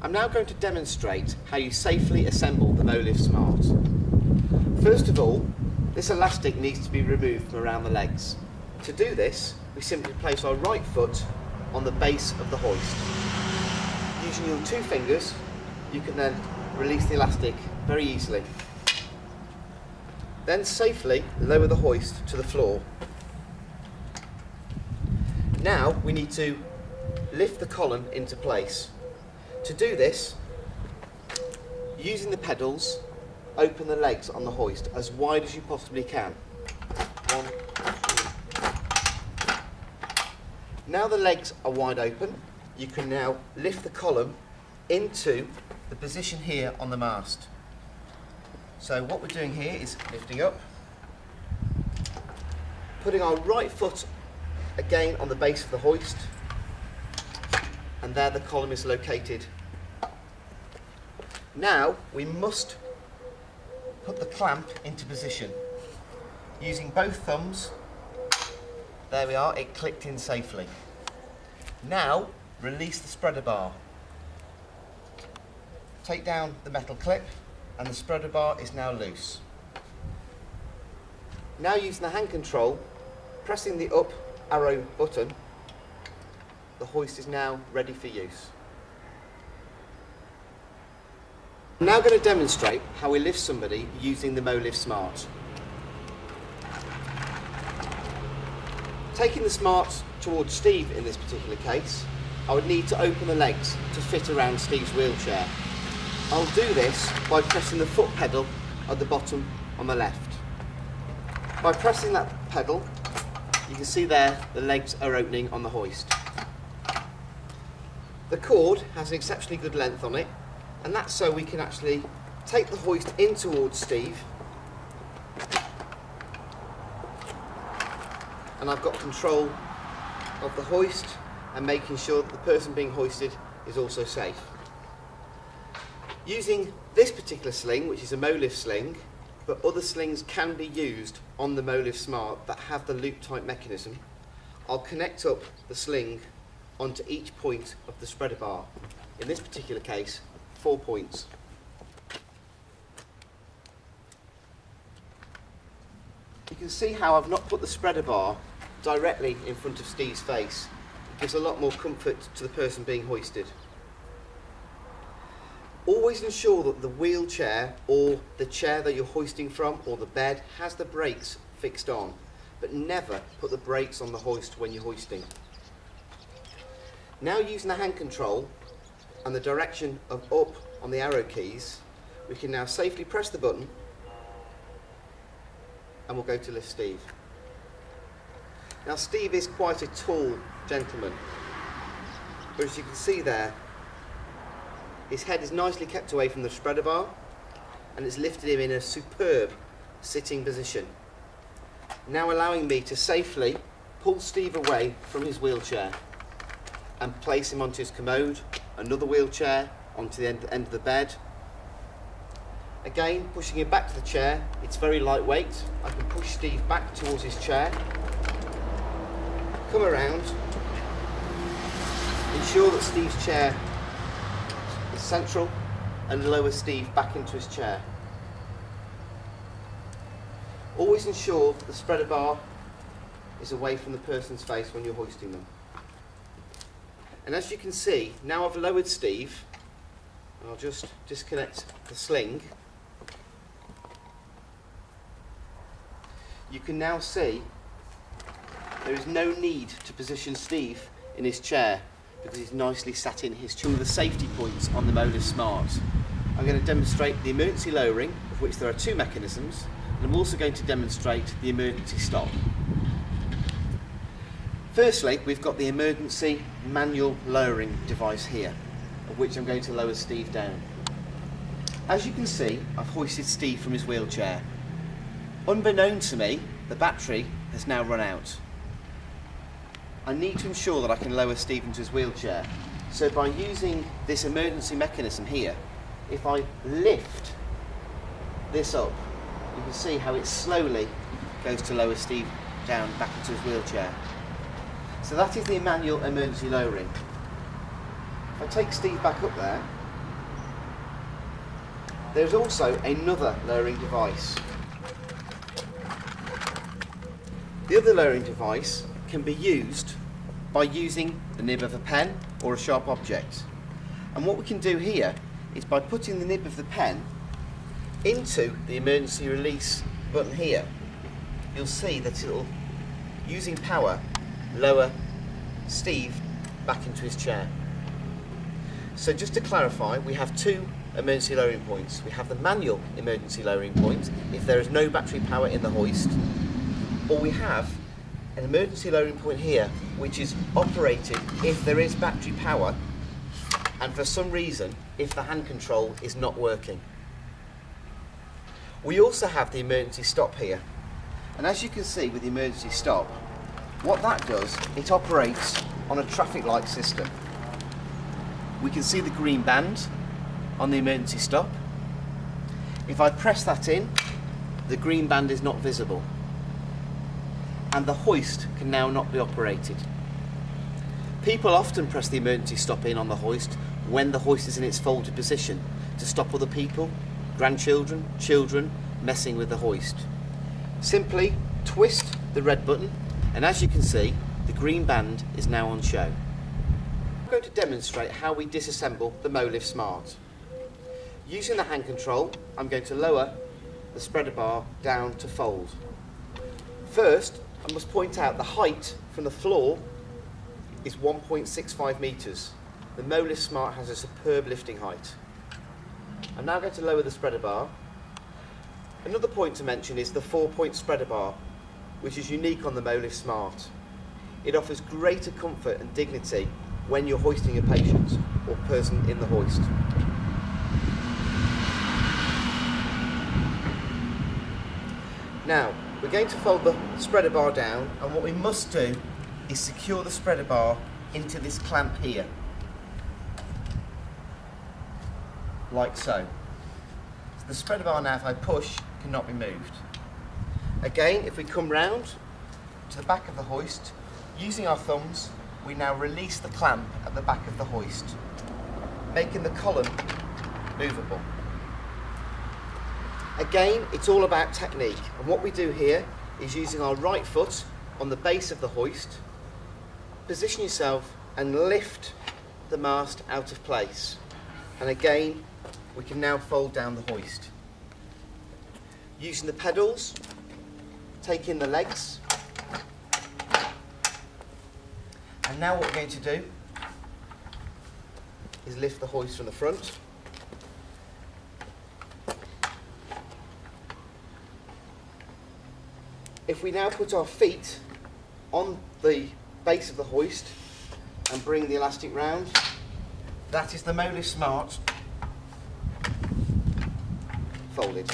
I'm now going to demonstrate how you safely assemble the MoLift Smart. First of all, this elastic needs to be removed from around the legs. To do this, we simply place our right foot on the base of the hoist. Using your 2 fingers, you can then release the elastic very easily. Then safely lower the hoist to the floor. Now we need to lift the column into place. To do this, using the pedals, open the legs on the hoist as wide as you possibly can. 1, 2. Now the legs are wide open, you can now lift the column into the position here on the mast. So what we're doing here is lifting up, putting our right foot again on the base of the hoist, and there the column is located. Now we must put the clamp into position. Using both thumbs, there we are, it clicked in safely. Now release the spreader bar. Take down the metal clip and the spreader bar is now loose. Now using the hand control, pressing the up arrow button, the hoist is now ready for use. I'm now going to demonstrate how we lift somebody using the MoLift Smart. Taking the Smart towards Steve in this particular case, I would need to open the legs to fit around Steve's wheelchair. I'll do this by pressing the foot pedal at the bottom on the left. By pressing that pedal, you can see there the legs are opening on the hoist. The cord has an exceptionally good length on it, and that's so we can actually take the hoist in towards Steve, and I've got control of the hoist and making sure that the person being hoisted is also safe. Using this particular sling, which is a MoLift sling, but other slings can be used on the MoLift Smart that have the loop type mechanism, I'll connect up the sling onto each point of the spreader bar. In this particular case, 4 points. You can see how I've not put the spreader bar directly in front of Steve's face. It gives a lot more comfort to the person being hoisted. Always ensure that the wheelchair or the chair that you're hoisting from or the bed has the brakes fixed on, but never put the brakes on the hoist when you're hoisting. Now using the hand control and the direction of up on the arrow keys, we can now safely press the button and we'll go to lift Steve. Now Steve is quite a tall gentleman, but as you can see there, his head is nicely kept away from the spreader bar and it's lifted him in a superb sitting position. Now allowing me to safely pull Steve away from his wheelchair and place him onto his commode, another wheelchair, onto the end of the bed. Again, pushing him back to the chair, it's very lightweight. I can push Steve back towards his chair, come around, ensure that Steve's chair is central and lower Steve back into his chair. Always ensure that the spreader bar is away from the person's face when you're hoisting them. And as you can see, now I've lowered Steve, and I'll just disconnect the sling. You can now see there is no need to position Steve in his chair because he's nicely sat in his chair. One of the safety points on the MoLift Smart. I'm going to demonstrate the emergency lowering, of which there are 2 mechanisms, and I'm also going to demonstrate the emergency stop. Firstly, we've got the emergency manual lowering device here, of which I'm going to lower Steve down. As you can see, I've hoisted Steve from his wheelchair. Unbeknown to me, the battery has now run out. I need to ensure that I can lower Steve into his wheelchair. So by using this emergency mechanism here, if I lift this up, you can see how it slowly goes to lower Steve down back into his wheelchair. So that is the manual emergency lowering. If I take Steve back up there, There's also another lowering device. The other lowering device can be used by using the nib of a pen or a sharp object. And what we can do here is by putting the nib of the pen into the emergency release button here, you'll see that it'll, using power, lower Steve back into his chair. So just to clarify, we have two emergency lowering points. We have the manual emergency lowering point if there is no battery power in the hoist, or we have an emergency lowering point here which is operated if there is battery power and for some reason if the hand control is not working. We also have the emergency stop here, and as you can see with the emergency stop, what that does, it operates on a traffic light system. We can see the green band on the emergency stop. If I press that in, the green band is not visible, and the hoist can now not be operated. People often press the emergency stop in on the hoist when the hoist is in its folded position to stop other people, grandchildren, children messing with the hoist. Simply twist the red button, and as you can see, the green band is now on show. I'm going to demonstrate how we disassemble the MoLift Smart. Using the hand control, I'm going to lower the spreader bar down to fold. First, I must point out the height from the floor is 1.65 metres. The MoLift Smart has a superb lifting height. I'm now going to lower the spreader bar. Another point to mention is the 4-point spreader bar, which is unique on the MoLift Smart. It offers greater comfort and dignity when you're hoisting a patient or person in the hoist. Now, we're going to fold the spreader bar down, and what we must do is secure the spreader bar into this clamp here, like so. So the spreader bar now, if I push, cannot be moved. Again, if we come round to the back of the hoist, using our thumbs, we now release the clamp at the back of the hoist, making the column movable. Again, it's all about technique, and what we do here is using our right foot on the base of the hoist, position yourself and lift the mast out of place. And again, we can now fold down the hoist. Using the pedals, take in the legs, and now what we're going to do is lift the hoist from the front. If we now put our feet on the base of the hoist and bring the elastic round, that is the MoLift Smart folded.